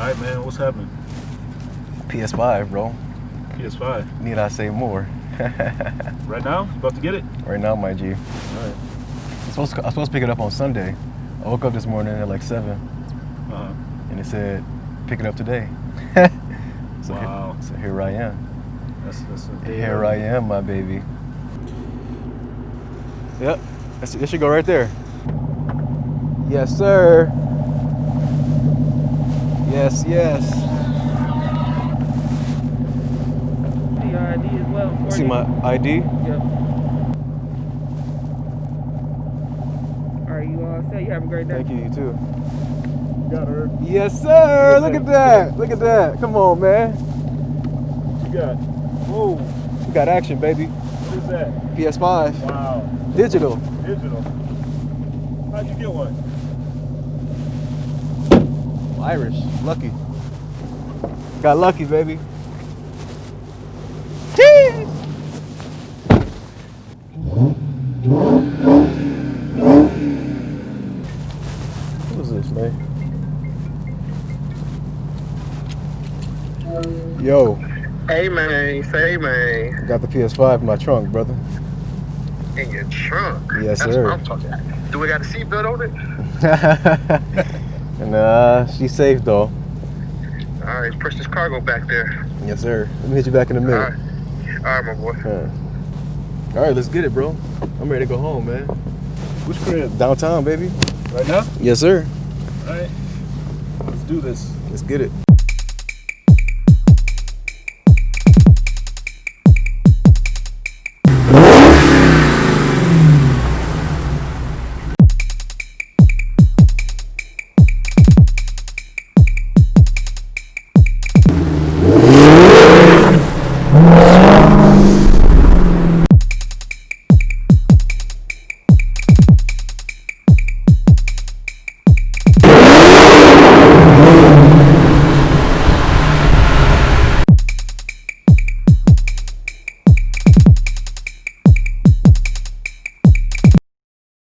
right, man. What's happening? PS5, bro. PS5. Need I say more? Right now? About to get it? Right now, my G. All right. I'm supposed to pick it up on Sunday. I woke up this morning at like 7, Uh-huh. and it said, pick it up today. so Wow. Here I am. That's a day Here early. I am, my baby. Yep, it should go right there. Yes, sir. Yes, yes. See your ID as well. See my ID? Yep. All right, you all set? You have a great day. Thank you, you too. You got her. Yes, sir. Look at that. Look at that. Come on, man. What you got? Whoa. We got action, baby. What is that? PS5. Wow. Digital. Digital. How'd you get one? Irish. Lucky. Got lucky, baby. Cheese! What is this, man? Yo, Hey man, say man, got the PS5 in my trunk, brother. in your trunk. Yes, That's sir. what I'm talking about. Do we got a seatbelt on it? Nah, she's safe though. All right, push this cargo back there. Yes, sir. Let me hit you back in a All minute. right, my boy. All right, let's get it, bro. I'm ready to go home, man. Which crib? Downtown, baby. Right now? Yes, sir. All right. Let's do this. Let's get it.